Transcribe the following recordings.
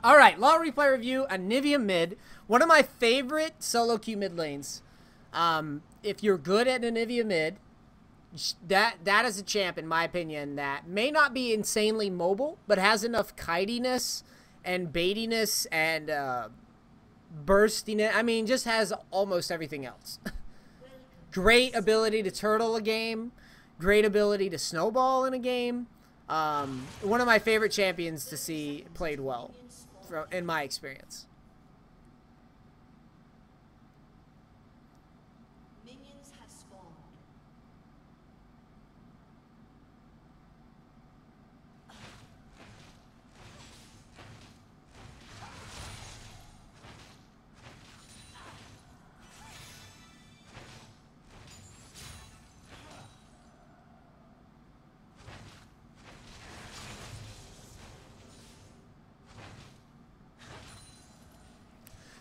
All right, LoL replay review, Anivia mid. One of my favorite solo queue mid lanes. If you're good at Anivia mid, that is a champ, in my opinion, that may not be insanely mobile, but has enough kitiness and baitiness and burstiness. I mean, just has almost everything else. Great ability to turtle a game. Great ability to snowball in a game. One of my favorite champions to see played well, in my experience. Minions have spawned.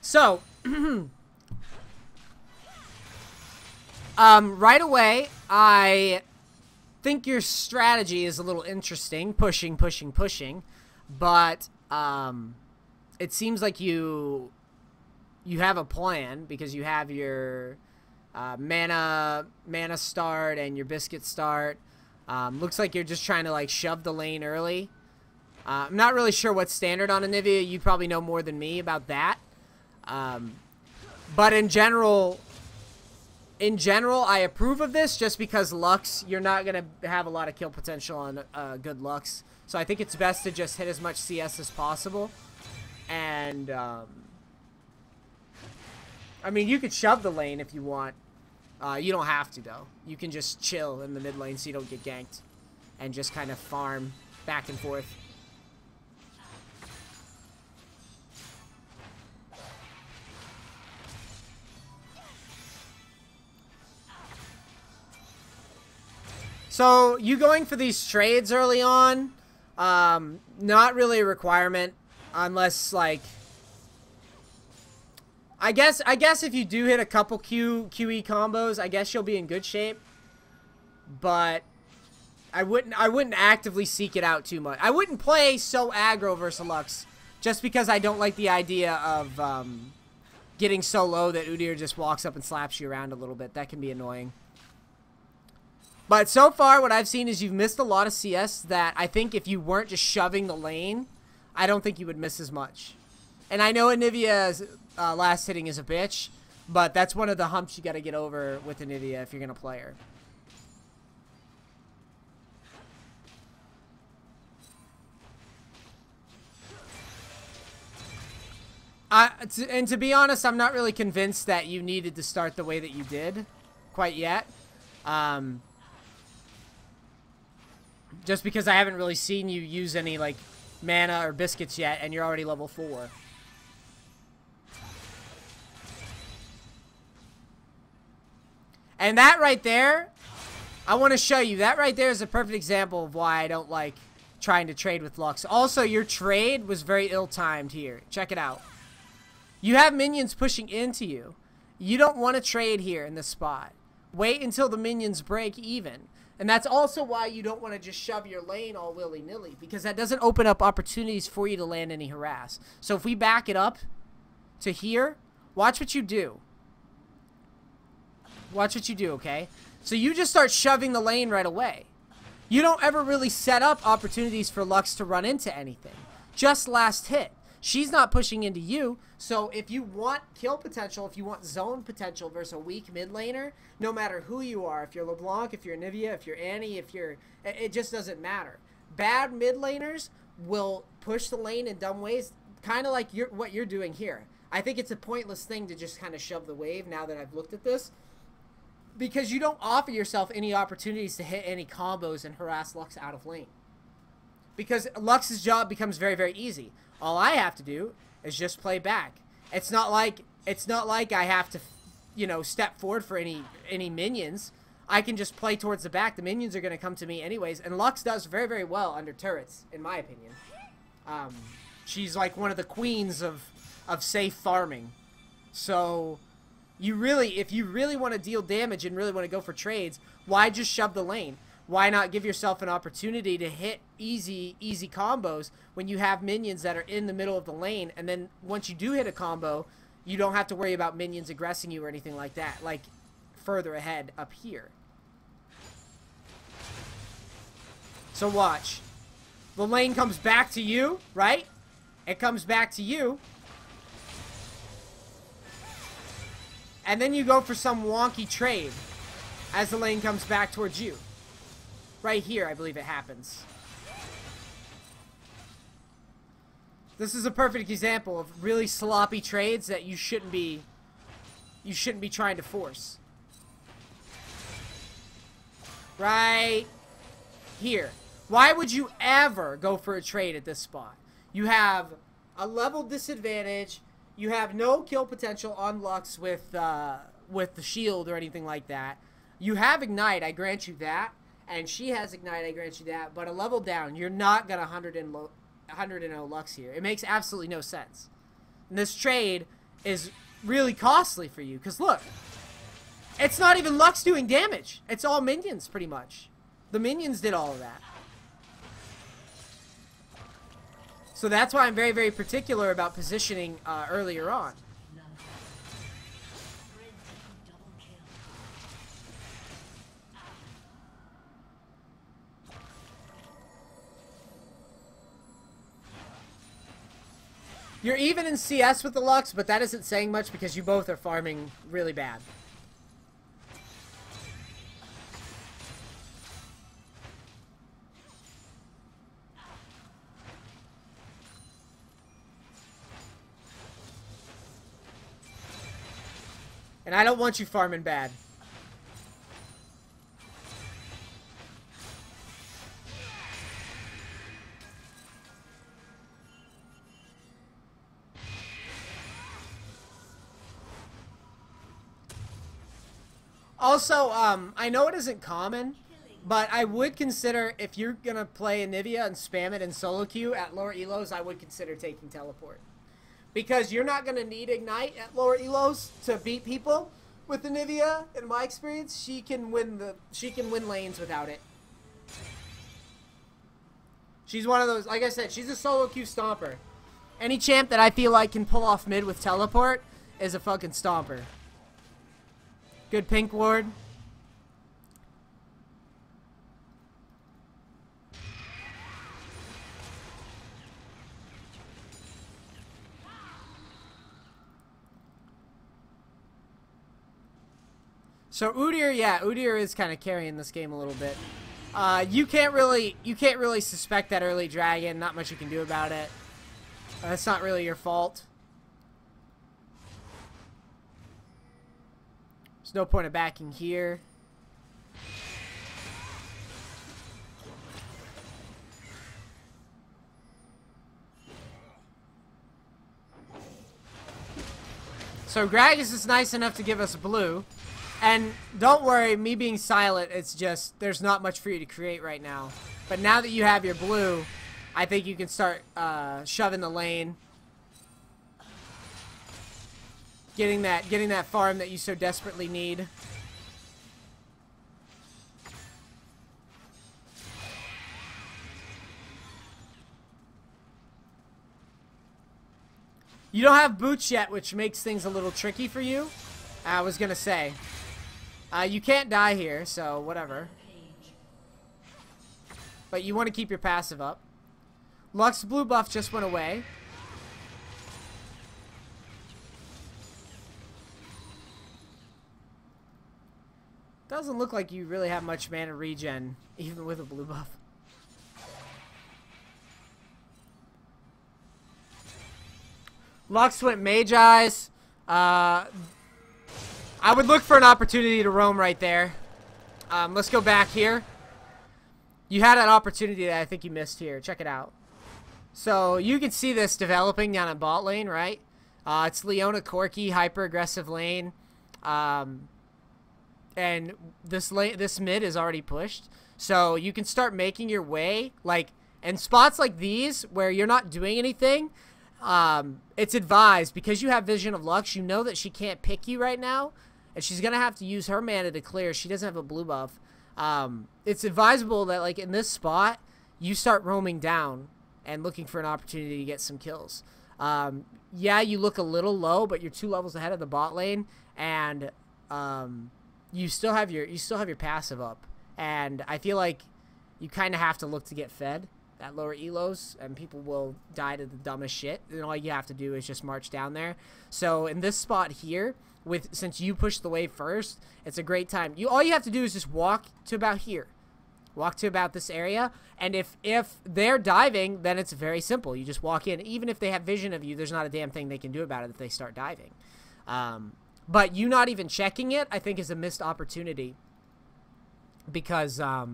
So, right away, I think your strategy is a little interesting, pushing, but it seems like you have a plan because you have your mana start and your biscuit start. Looks like you're just trying to like shove the lane early. I'm not really sure what's standard on Anivia. You probably know more than me about that. But in general, I approve of this just because Lux, you're not going to have a lot of kill potential on good Lux. So I think it's best to just hit as much CS as possible. And, I mean, you could shove the lane if you want. You don't have to, though. You can just chill in the mid lane so you don't get ganked. And just kind of farm back and forth. So, you going for these trades early on, not really a requirement, unless, like, I guess if you do hit a couple QE combos, I guess you'll be in good shape, but I wouldn't actively seek it out too much. I wouldn't play so aggro versus Lux, just because I don't like the idea of, getting so low that Udyr just walks up and slaps you around a little bit. That can be annoying. But so far, what I've seen is you've missed a lot of CS that I think if you weren't just shoving the lane, I don't think you would miss as much. And I know Anivia's last hitting is a bitch, but that's one of the humps you got to get over with Anivia if you're going to play her. And to be honest, I'm not really convinced that you needed to start the way that you did quite yet. Just because I haven't really seen you use any, like, mana or biscuits yet, and you're already level 4. And that right there, I want to show you. That right there is a perfect example of why I don't like trying to trade with Lux. Also, your trade was very ill-timed here. Check it out. You have minions pushing into you. You don't want to trade here in this spot. Wait until the minions break even. And that's also why you don't want to just shove your lane all willy-nilly, because that doesn't open up opportunities for you to land any harass. So if we back it up to here, watch what you do. Watch what you do, okay? So you just start shoving the lane right away. You don't ever really set up opportunities for Lux to run into anything. Just last hit. She's not pushing into you, so if you want kill potential, if you want zone potential versus a weak mid laner, no matter who you are, if you're LeBlanc, if you're Anivia, if you're Annie, if you're... It just doesn't matter. Bad mid laners will push the lane in dumb ways, kind of like what you're doing here. I think it's a pointless thing to just kind of shove the wave now that I've looked at this, because you don't offer yourself any opportunities to hit any combos and harass Lux out of lane. Because Lux's job becomes very, very easy. All I have to do is just play back. It's not like I have to, you know, step forward for any minions. I can just play towards the back. The minions are going to come to me anyways. And Lux does very, very well under turrets, in my opinion. She's like one of the queens of safe farming. So you really, if you really want to deal damage and really want to go for trades, why just shove the lane? why not give yourself an opportunity to hit easy combos when you have minions that are in the middle of the lane, and then once you do hit a combo, you don't have to worry about minions aggressing you or anything like that, like further ahead up here. So watch. The lane comes back to you, right? It comes back to you. And then you go for some wonky trade as the lane comes back towards you. Right here, I believe it happens. This is a perfect example of really sloppy trades that you shouldn't be trying to force. Right here. Why would you ever go for a trade at this spot? You have a level disadvantage. You have no kill potential on Lux with the shield or anything like that. You have Ignite, I grant you that. And she has Ignite, I grant you that. But a level down, you're not going to 100 Lux here. It makes absolutely no sense. And this trade is really costly for you. Because look, it's not even Lux doing damage. It's all minions, pretty much. The minions did all of that. So that's why I'm very, very particular about positioning earlier on. You're even in CS with the Lux, but that isn't saying much because you both are farming really bad. And I don't want you farming bad. Also, I know it isn't common, but I would consider, if you're going to play Anivia and spam it in solo queue at lower elos, I would consider taking teleport. Because you're not going to need Ignite at lower elos to beat people with Anivia. In my experience, she can win lanes without it. She's one of those, like I said, she's a solo queue stomper. Any champ that I feel like can pull off mid with teleport is a fucking stomper. Good pink ward. So Udyr, yeah, Udyr is kind of carrying this game a little bit. You can't really suspect that early dragon. Not much you can do about it. That's not really your fault. There's no point of backing here. So Gragas is nice enough to give us blue. And don't worry, me being silent, it's just, there's not much for you to create right now. But now that you have your blue, I think you can start shoving the lane. Getting that farm that you so desperately need. You don't have boots yet, which makes things a little tricky for you. I was gonna say. You can't die here, so whatever. But you want to keep your passive up. Lux blue buff just went away. Doesn't look like you really have much mana regen, even with a blue buff. Lux went Mage Eyes. I would look for an opportunity to roam right there. Let's go back here. You had an opportunity that I think you missed here. Check it out. So you can see this developing down at bot lane, right? It's Leona Corki, hyper-aggressive lane. And this mid is already pushed. So you can start making your way. Like, in spots like these where you're not doing anything, it's advised, because you have Vision of Lux, you know that she can't pick you right now. And she's going to have to use her mana to clear. She doesn't have a blue buff. It's advisable that, like, in this spot, you start roaming down and looking for an opportunity to get some kills. Yeah, you look a little low, but you're 2 levels ahead of the bot lane, and you still have your passive up. And I feel like you kind of have to look to get fed at lower elos, and people will die to the dumbest shit. And all you have to do is just march down there. So in this spot here, since you pushed the wave first, it's a great time. All you have to do is just walk to about here. Walk to about this area, and if they're diving, then it's very simple. You just walk in. Even if they have vision of you, there's not a damn thing they can do about it if they start diving. But you not even checking it, I think, is a missed opportunity. Because I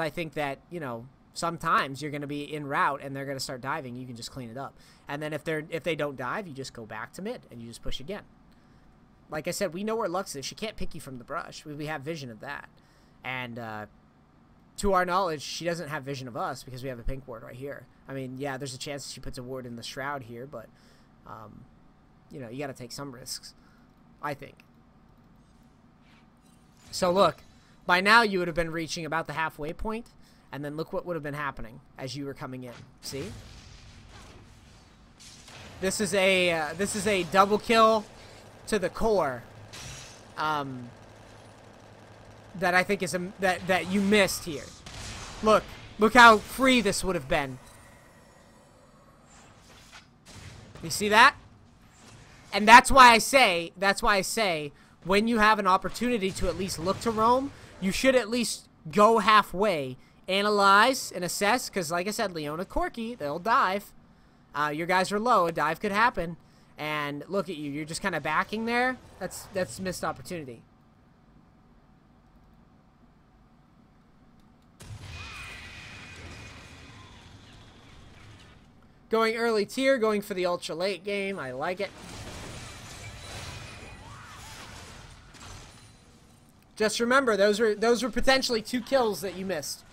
think that, you know, sometimes you're going to be en route and they're going to start diving. You can just clean it up, and then if they don't dive, you just go back to mid and you just push again. Like I said, we know where Lux is. She can't pick you from the brush. We have vision of that. And to our knowledge, she doesn't have vision of us because we have a pink ward right here. I mean, yeah, there's a chance she puts a ward in the shroud here, but, you know, you got to take some risks, I think. So, look, by now you would have been reaching about the halfway point, and then look what would have been happening as you were coming in. See? This is a double kill to the core. That I think is that you missed here. Look how free this would have been. You see that? And that's why I say when you have an opportunity to at least look to roam, you should at least go halfway, analyze and assess, because like I said, Leona, Corki, they'll dive. Your guys are low, a dive could happen, and look at you, you're just kind of backing there. That's missed opportunity. Going early tier, going for the ultra late game. I like it. Just remember, those were potentially 2 kills that you missed.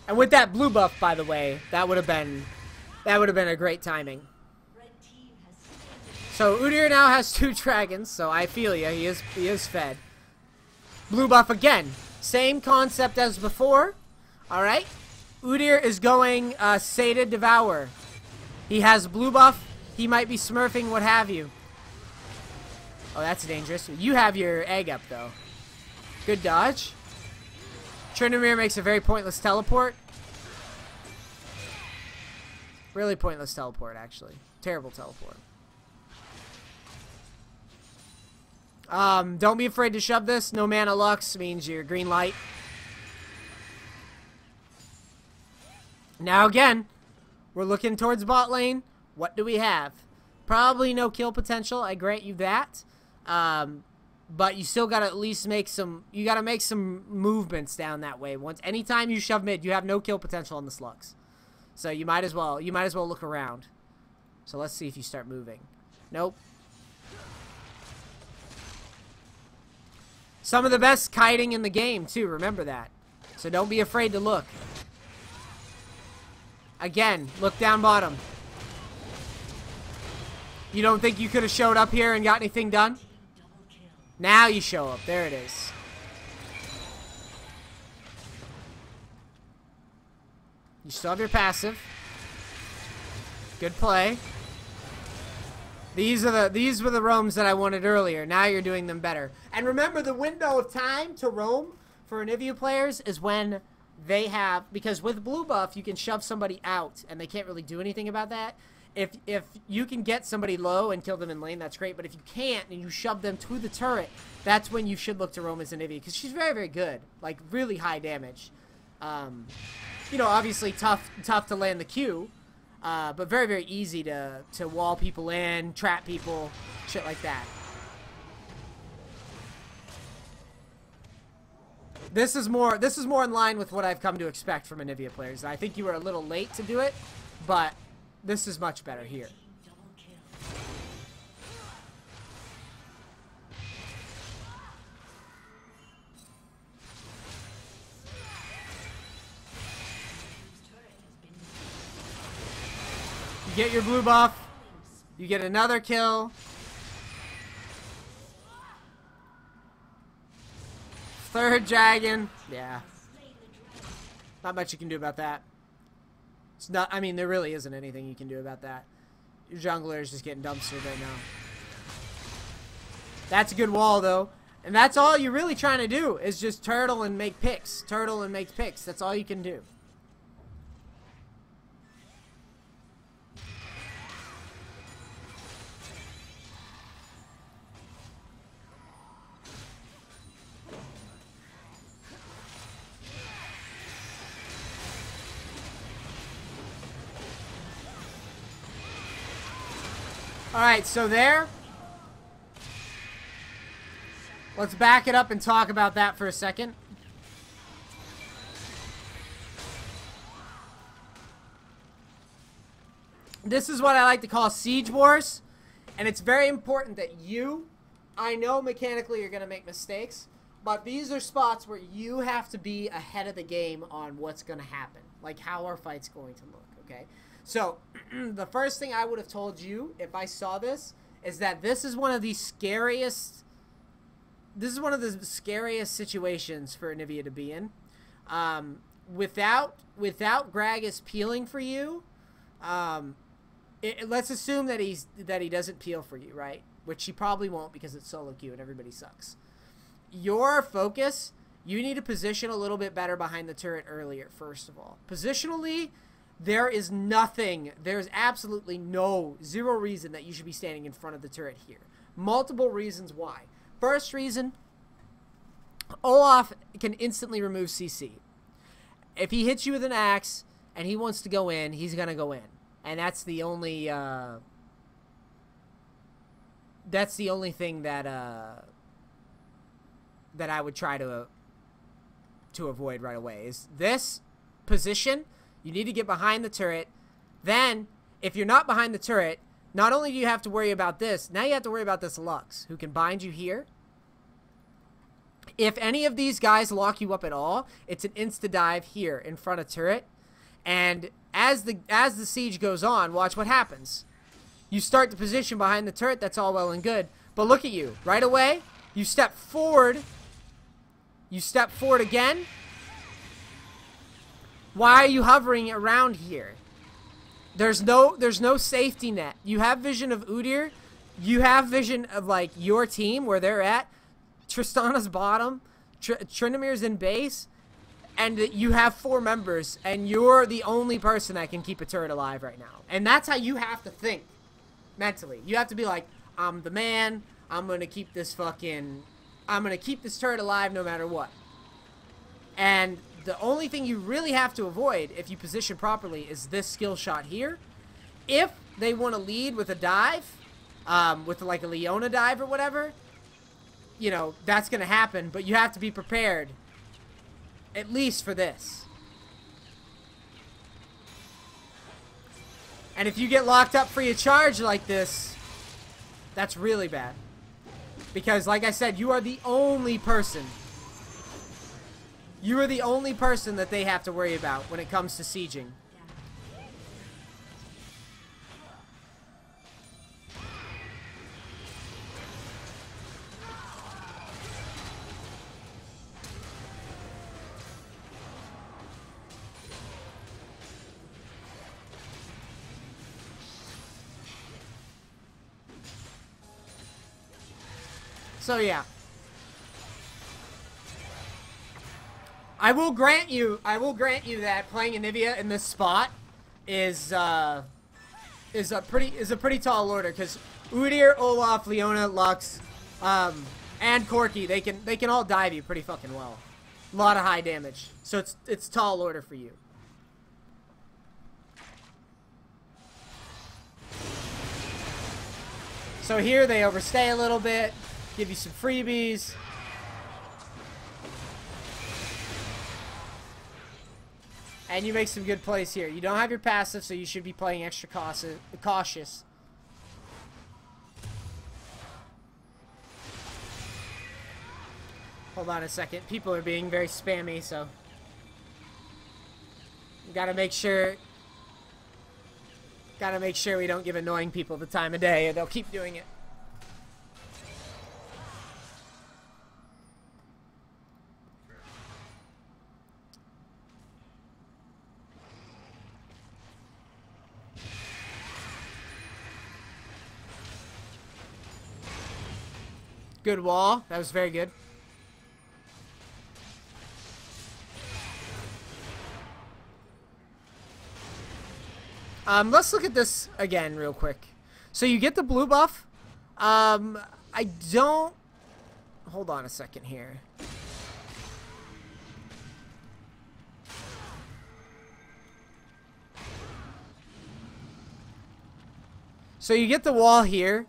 And with that blue buff, by the way, that would have been a great timing. So Udyr now has 2 dragons, so I feel ya. He is fed. Blue buff again. Same concept as before. Alright. Udyr is going Sated Devour. He has blue buff. He might be smurfing, what have you. Oh, that's dangerous. You have your egg up, though. Good dodge. Tryndamere makes a very pointless teleport. Really pointless teleport, actually. Terrible teleport. Don't be afraid to shove this. No mana Lux means your green light. Now again, we're looking towards bot lane. What do we have? Probably no kill potential. I grant you that. But you still gotta at least make some. You gotta make some movements down that way. Anytime you shove mid, you have no kill potential on this Lux. So you might as well look around. So let's see if you start moving. Nope. Some of the best kiting in the game, too. Remember that. So don't be afraid to look. Again, look down bottom. You don't think you could have showed up here and got anything done? Now you show up. There it is. You still have your passive. Good play. These were the roams that I wanted earlier. Now you're doing them better. And remember, the window of time to roam for Anivia players is when they have, because with blue buff you can shove somebody out and they can't really do anything about that. If you can get somebody low and kill them in lane, that's great. But if you can't and you shove them to the turret, that's when you should look to roam as Anivia, because she's very, very good, like really high damage. You know, obviously tough to land the Q. But very, very easy to wall people in, trap people, shit like that. This is more in line with what I've come to expect from Anivia players. I think you were a little late to do it, but this is much better here. You get your blue buff. You get another kill. Third dragon. Yeah. Not much you can do about that. It's not, I mean, there really isn't anything you can do about that. Your jungler is just getting dumpstered right now. That's a good wall, though. And that's all you're really trying to do is just turtle and make picks. Turtle and make picks. That's all you can do. Alright, so there. Let's back it up and talk about that for a second. This is what I like to call siege wars. And it's very important that I know mechanically you're going to make mistakes, but these are spots where you have to be ahead of the game on what's going to happen. Like how our fight's going to look, okay? So, the first thing I would have told you if I saw this is that this is one of the scariest situations for Anivia to be in. Without Gragas peeling for you, let's assume that he doesn't peel for you, right? Which he probably won't because it's solo queue and everybody sucks. Your focus, you need to position a little bit better behind the turret earlier, first of all. Positionally, there's absolutely zero reason that you should be standing in front of the turret here. Multiple reasons why. First reason, Olaf can instantly remove CC. If he hits you with an axe and he wants to go in, he's going to go in. And that's the only thing that I would try to avoid right away is this position. You need to get behind the turret. Then, if you're not behind the turret, not only do you have to worry about this, now you have to worry about this Lux, who can bind you here. If any of these guys lock you up at all, it's an insta-dive here in front of turret. And as the siege goes on, watch what happens. You start to position behind the turret, that's all well and good. But look at you. Right away, you step forward. You step forward again. Why are you hovering around here? There's no safety net. You have vision of Udyr. You have vision of like your team where they're at. Tristana's bottom. Tryndamere in base. And you have 4 members. And you're the only person that can keep a turret alive right now. And that's how you have to think. Mentally. You have to be like, I'm the man. I'm going to keep this turret alive no matter what. And the only thing you really have to avoid if you position properly is this skill shot here. If they want to lead with a dive, with like a Leona dive or whatever, you know, that's going to happen. But you have to be prepared, at least for this. And if you get locked up free of charge like this, that's really bad. Because, like I said, you are the only person. You are the only person that they have to worry about when it comes to sieging. So yeah, I will grant you that playing Anivia in this spot is a pretty tall order because Udyr, Olaf, Leona, Lux, and Corki, they can all dive you pretty fucking well. A lot of high damage, so it's tall order for you. So here they overstay a little bit. Give you some freebies. And you make some good plays here. You don't have your passive, so you should be playing extra cautious. Hold on a second. People are being very spammy, so you gotta make sure Gotta make sure we don't give annoying people the time of day, or they'll keep doing it. Good wall. That was very good. Let's look at this again real quick. So you get the blue buff. I don't... Hold on a second here. So you get the wall here.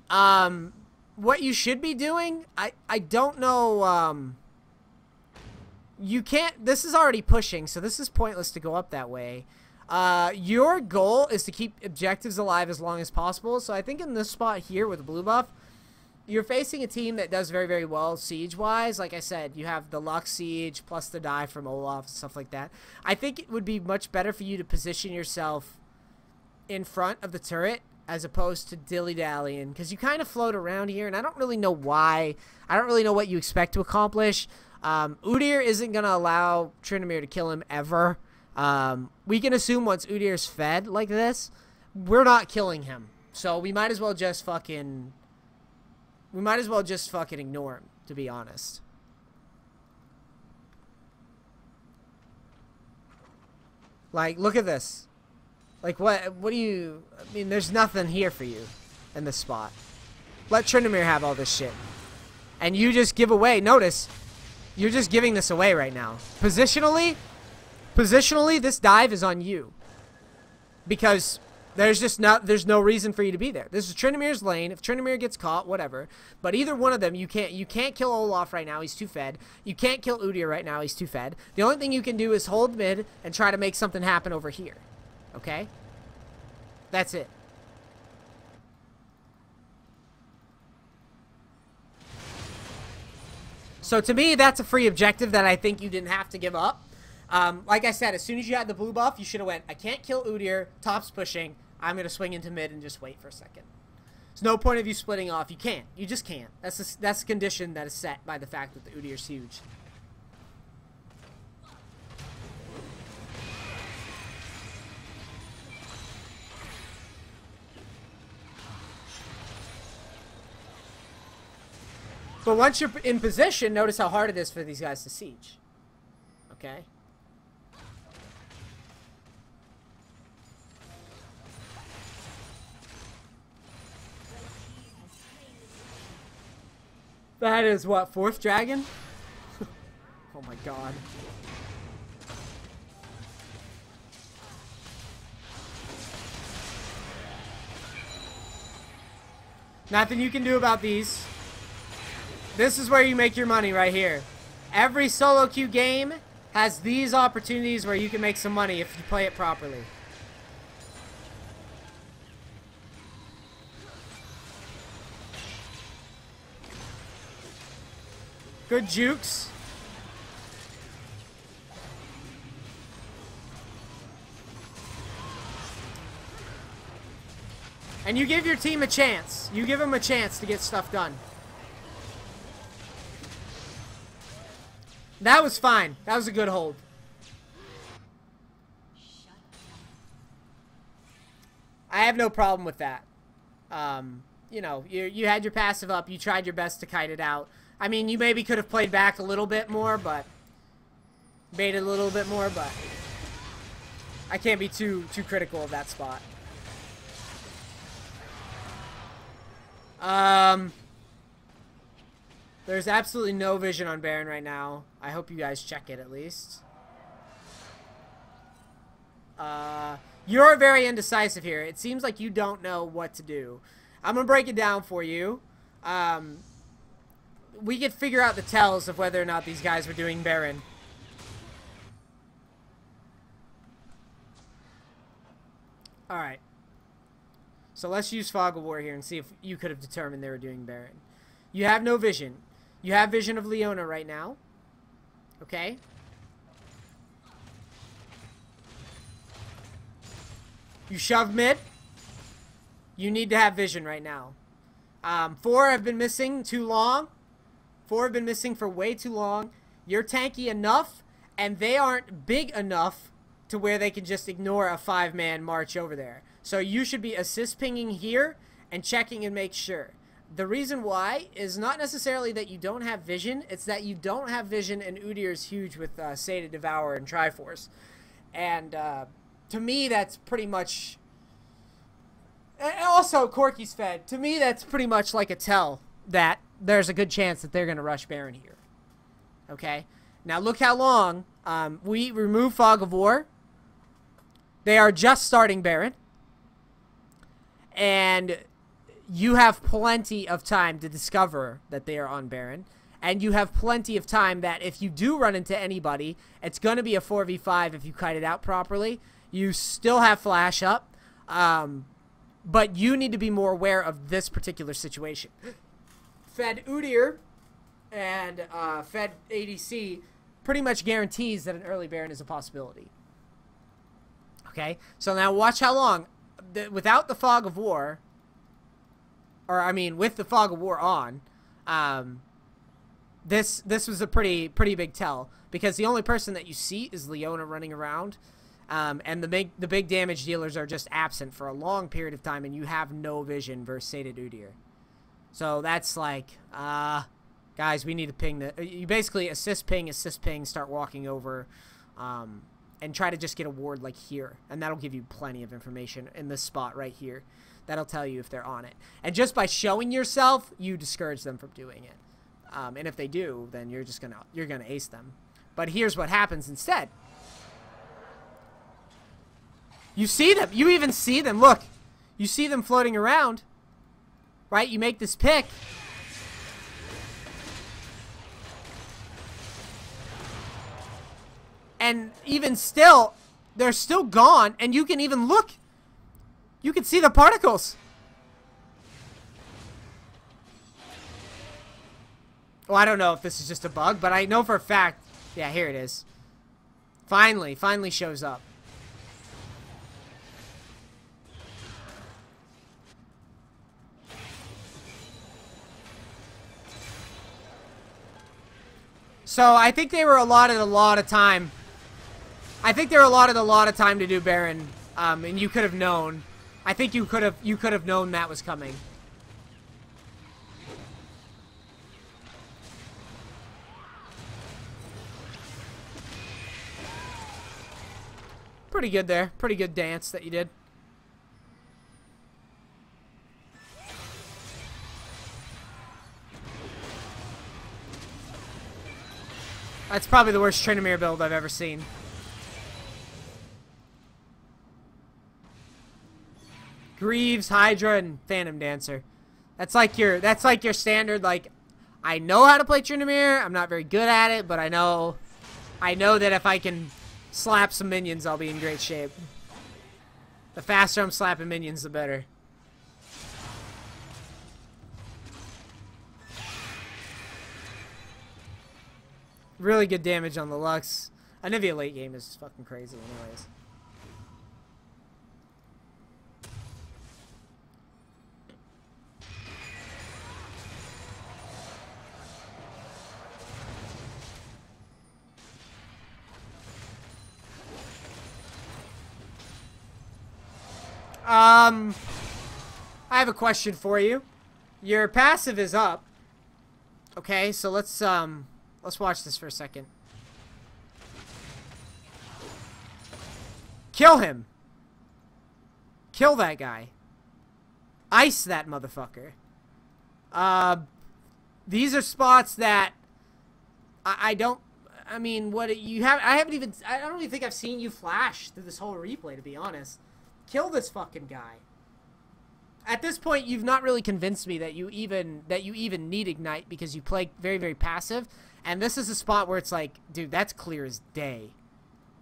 What you should be doing, I don't know, you can't, this is already pushing, so this is pointless to go up that way. Your goal is to keep objectives alive as long as possible, so I think in this spot here with the blue buff, you're facing a team that does very, very well siege-wise. Like I said, you have the Lux siege plus the die from Olaf and stuff like that. I think it would be much better for you to position yourself in front of the turret as opposed to dilly-dallying, because you kind of float around here, and I don't really know why. I don't really know what you expect to accomplish. Udyr isn't going to allow Tryndamere to kill him ever. We can assume once Udyr's fed like this, we're not killing him. So we might as well just fucking... We might as well just fucking ignore him, to be honest. Like, look at this. Like, what do you... I mean, there's nothing here for you in this spot. Let Tryndamere have all this shit. And you just give away... Notice, you're just giving this away right now. Positionally, this dive is on you. Because there's no reason for you to be there. This is Tryndamere's lane. If Tryndamere gets caught, whatever. But either one of them, you can't kill Olaf right now. He's too fed. You can't kill Udyr right now. He's too fed. The only thing you can do is hold mid and try to make something happen over here. Okay? That's it. So to me, that's a free objective that I think you didn't have to give up. Like I said, as soon as you had the blue buff, you should have went, I can't kill Udyr, top's pushing, I'm going to swing into mid and just wait for a second. There's no point of you splitting off. You can't. You just can't. That's a condition that is set by the fact that the Udyr's huge. But once you're in position, notice how hard it is for these guys to siege. Okay? That is what, 4th dragon? Oh my god. Nothing you can do about these. This is where you make your money right here. Every solo queue game has these opportunities where you can make some money if you play it properly. Good jukes. And you give your team a chance. You give them a chance to get stuff done. That was fine. That was a good hold. I have no problem with that. You know, you had your passive up. You tried your best to kite it out. I mean, you maybe could have played back a little bit more, but... baited a little bit more, but... I can't be too critical of that spot. There's absolutely no vision on Baron right now. I hope you guys check it at least. You're very indecisive here. It seems like you don't know what to do. I'm going to break it down for you. We could figure out the tells of whether or not these guys were doing Baron. Alright. So let's use Fog of War here and see if you could have determined they were doing Baron. You have no vision. You have vision of Leona right now. Okay? You shove mid. You need to have vision right now. 4 have been missing too long. 4 have been missing for way too long. You're tanky enough, and they aren't big enough to where they can just ignore a 5-man march over there. So you should be assist pinging here and checking and make sure. The reason why is not necessarily that you don't have vision. It's that you don't have vision, and Udyr is huge with Sata Devour and Triforce. And to me, that's pretty much... And also, Corky's fed. To me, that's pretty much like a tell that there's a good chance that they're going to rush Baron here. Okay? Now, look how long we remove Fog of War. They are just starting Baron. And you have plenty of time to discover that they are on Baron. And you have plenty of time that if you do run into anybody, it's going to be a 4v5 if you kite it out properly. You still have flash up. But you need to be more aware of this particular situation. Fed Udyr and Fed ADC pretty much guarantees that an early Baron is a possibility. Okay? So now watch how long. Without the Fog of War, or I mean with the Fog of War on, this was a pretty big tell. Because the only person that you see is Leona running around. And the big damage dealers are just absent for a long period of time, and you have no vision versus Sated Udyr. So that's like, guys, we need to ping the... You basically assist ping, start walking over, and try to just get a ward like here. And that'll give you plenty of information in this spot right here. That'll tell you if they're on it. And just by showing yourself, you discourage them from doing it. And if they do, then you're gonna ace them. But here's what happens instead. You see them. You even see them. Look. You see them floating around. Right? You make this pick. And even still, they're still gone. And you can even look. You can see the particles. Well, I don't know if this is just a bug, but I know for a fact. Yeah, here it is. Finally shows up. So I think they were allotted a lot of time. I think they were allotted a lot of time to do Baron, and you could have known. I think you could have known that was coming. Pretty good there. Pretty good dance that you did. That's probably the worst Tryndamere build I've ever seen. Greaves, Hydra, and Phantom Dancer. That's like your standard, like, I know how to play Tryndamere. I'm not very good at it, but I know that if I can slap some minions, I'll be in great shape. The faster I'm slapping minions, the better. Really good damage on the Lux. Anivia late game is fucking crazy anyways. I have a question for you. Your passive is up. Okay, so let's watch this for a second. Kill him. Kill that guy. Ice that motherfucker. These are spots that I don't. I mean, what you have? I don't even think I've seen you flash through this whole replay, to be honest. Kill this fucking guy. At this point, you've not really convinced me that you even need Ignite because you play very, very passive. And this is a spot where it's like, dude, that's clear as day.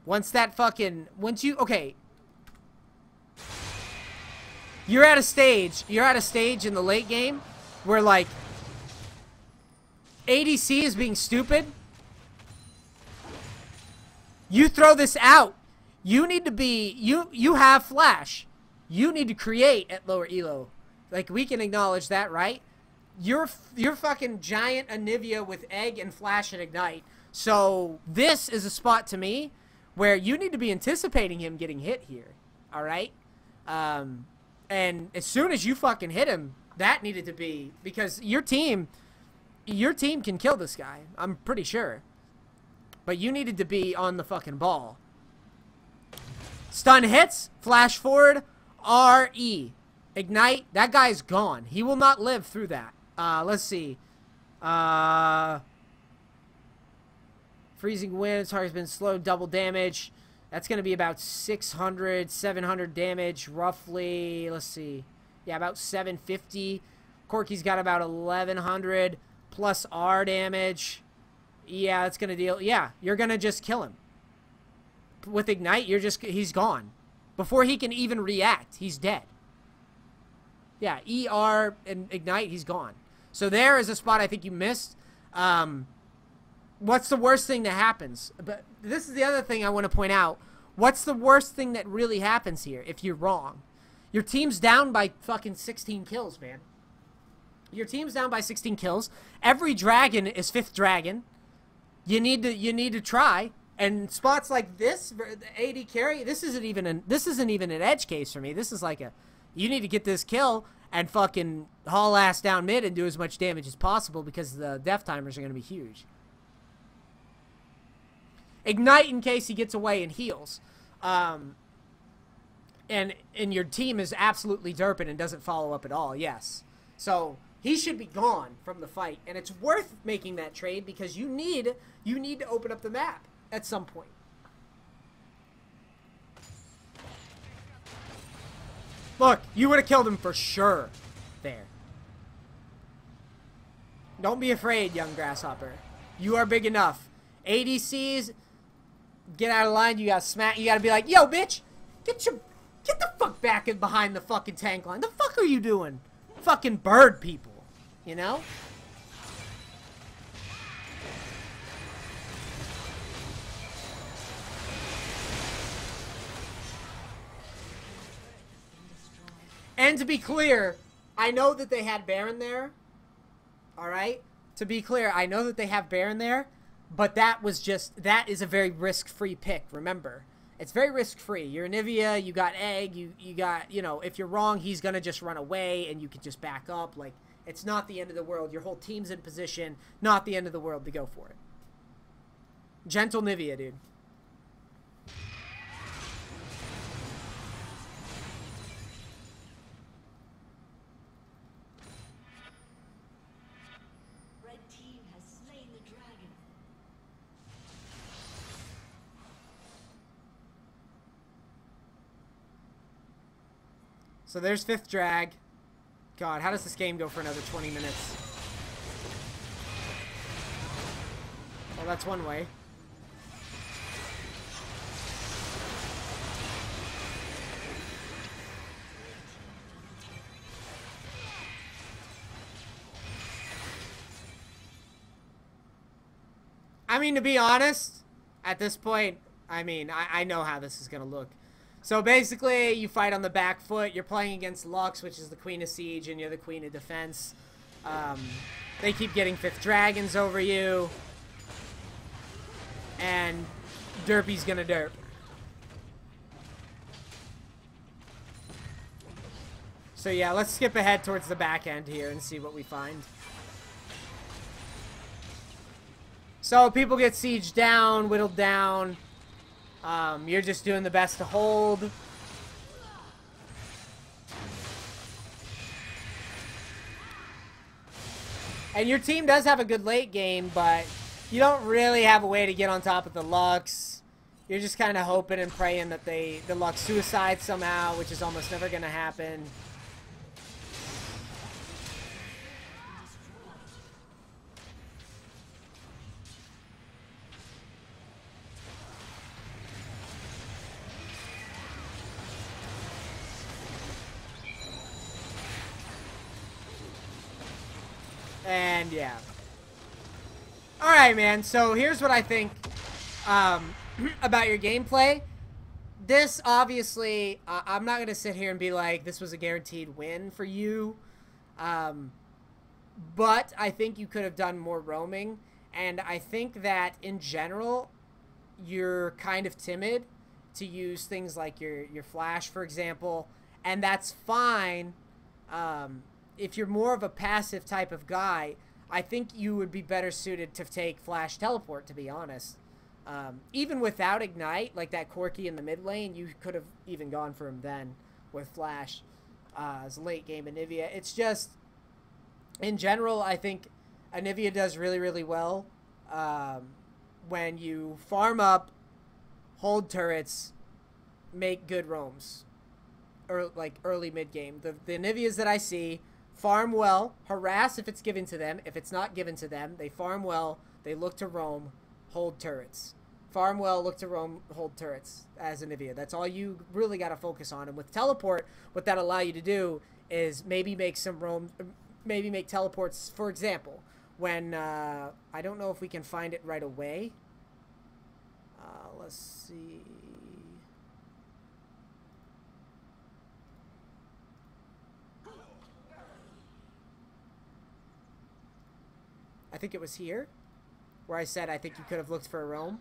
Okay. You're at a stage in the late game where, like, ADC is being stupid. You throw this out. You need to be, you have flash. You need to create at lower elo. Like, we can acknowledge that, right? You're fucking giant Anivia with egg and flash and ignite. So this is a spot to me where you need to be anticipating him getting hit here. All right? And as soon as you fucking hit him, that needed to be, because your team can kill this guy. I'm pretty sure. But you needed to be on the fucking ball. Stun hits, flash forward, RE. Ignite, that guy's gone. He will not live through that. Let's see. Freezing wind, target's been slowed, double damage. That's going to be about 600, 700 damage, roughly. Let's see. Yeah, about 750. Corky's got about 1100 plus R damage. Yeah, that's going to deal. Yeah, you're going to just kill him. With Ignite, he's gone. Before he can even react, he's dead. Yeah, ER and Ignite, he's gone. So there is a spot I think you missed. What's the worst thing that happens? But this is the other thing I want to point out. What's the worst thing that really happens here if you're wrong? Your team's down by fucking 16 kills, man. Your team's down by 16 kills. Every dragon is 5th dragon. You need to try. And spots like this, the AD carry, this isn't even an edge case for me. This is like you need to get this kill and fucking haul ass down mid and do as much damage as possible, because the death timers are going to be huge. Ignite in case he gets away and heals. And your team is absolutely derping and doesn't follow up at all, yes. So he should be gone from the fight, and it's worth making that trade because you need to open up the map at some point. Look, you would have killed him for sure there. Don't be afraid, young grasshopper. You are big enough. ADCs, get out of line. You gotta smack. You gotta be like, yo, bitch, get the fuck back in behind the fucking tank line. The fuck are you doing? Fucking bird people, you know? And to be clear, I know that they had Baron there. Alright? To be clear, I know that they have Baron there. But that is a very risk-free pick, remember. It's very risk-free. You're Anivia, you got Egg, you got, you know, if you're wrong, he's gonna just run away and you can just back up. Like, it's not the end of the world. Your whole team's in position. Not the end of the world to go for it. Gentle Nivea, dude. So there's 5th drag. God, how does this game go for another 20 minutes? Well, that's one way. I mean, to be honest, at this point, I mean, I know how this is going to look. So basically, you fight on the back foot. You're playing against Lux, which is the Queen of Siege, and you're the Queen of Defense. They keep getting 5th dragons over you. And Derpy's gonna derp. So yeah, let's skip ahead towards the back end here and see what we find. So people get sieged down, whittled down. You're just doing the best to hold. And your team does have a good late game, but you don't really have a way to get on top of the Lux. You're just kind of hoping and praying that the Lux suicide somehow, which is almost never going to happen. And yeah. Alright, man. So here's what I think about your gameplay. this obviously, I'm not going to sit here and be like, this was a guaranteed win for you. But I think you could have done more roaming. And I think that in general, you're kind of timid to use things like your flash, for example. And that's fine. If you're more of a passive type of guy, I think you would be better suited to take flash teleport, to be honest. Even without ignite, like that Corki in the mid lane, you could have even gone for him then with flash as late game Anivia. It's just, in general, I think Anivia does really, really well when you farm up, hold turrets, make good roams, or like early mid game. The Anivias that I see farm well, harass if it's given to them. If it's not given to them, they farm well, they look to roam, hold turrets. Farm well, look to roam, hold turrets as Anivia. That's all you really got to focus on. And with teleport, what that allow you to do is maybe make some roam, maybe make teleports. For example, when I don't know if we can find it right away. Let's see. I think it was here where I said I think you could have looked for a roam.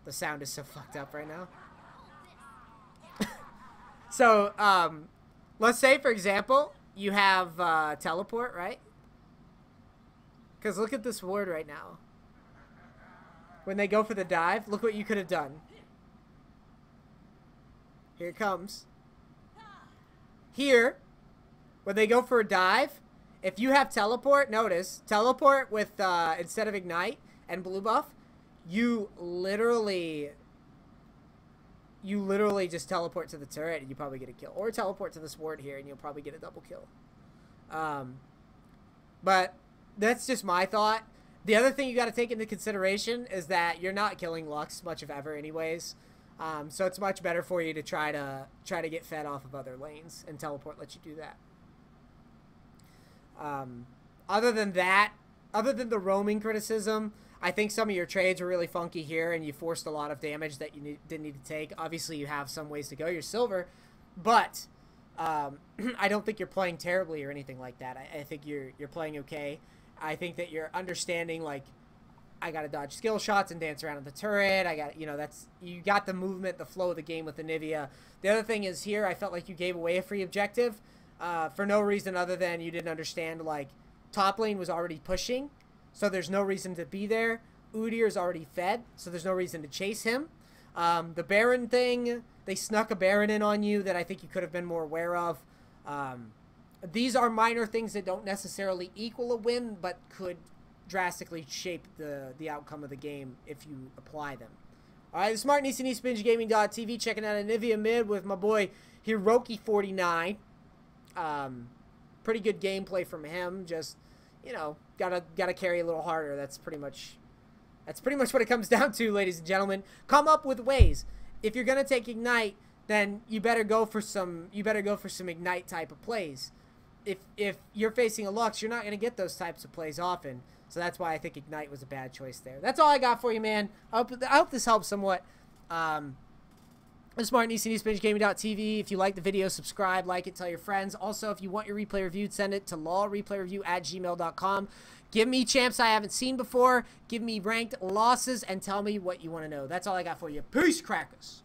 The sound is so fucked up right now. So, let's say, for example, you have teleport, right? Because look at this ward right now. When they go for the dive, look what you could have done. Here it comes. Here, when they go for a dive, if you have teleport, notice, teleport with, instead of ignite and blue buff, you literally just teleport to the turret and you probably get a kill. Or teleport to this ward here and you'll probably get a double kill. But that's just my thought. The other thing you got to take into consideration is that you're not killing Lux much of ever anyways. So it's much better for you to try to get fed off of other lanes, and teleport lets you do that. Other than that, other than the roaming criticism, I think some of your trades were really funky here, and you forced a lot of damage that you didn't need to take. Obviously, you have some ways to go. You're silver, but I don't think you're playing terribly or anything like that. I think you're playing okay. I think that you're understanding, like, I got to dodge skill shots and dance around at the turret. I got, you got the movement, the flow of the game with Anivia. The other thing is here, I felt like you gave away a free objective for no reason other than you didn't understand, like, top lane was already pushing, so there's no reason to be there. Udyr is already fed, so there's no reason to chase him. The Baron thing, they snuck a Baron in on you that I think you could have been more aware of. These are minor things that don't necessarily equal a win, but could drastically shape the outcome of the game if you apply them. All right, this is Martin Easton, EastBingeGaming.tv, checking out Anivia mid with my boy Hiroki49. Pretty good gameplay from him. Just, gotta carry a little harder. That's pretty much what it comes down to, ladies and gentlemen. Come up with ways. If you're gonna take ignite, then you better go for some ignite type of plays. If you're facing a Lux, you're not gonna get those types of plays often. So that's why I think ignite was a bad choice there. That's all I got for you, man. I hope this helps somewhat. This is Martin Easton, EastBingeGaming.tv. If you like the video, subscribe, like it, tell your friends. Also, if you want your replay reviewed, send it to lawreplayreview@gmail.com. Give me champs I haven't seen before. Give me ranked losses and tell me what you want to know. That's all I got for you. Peace, crackers.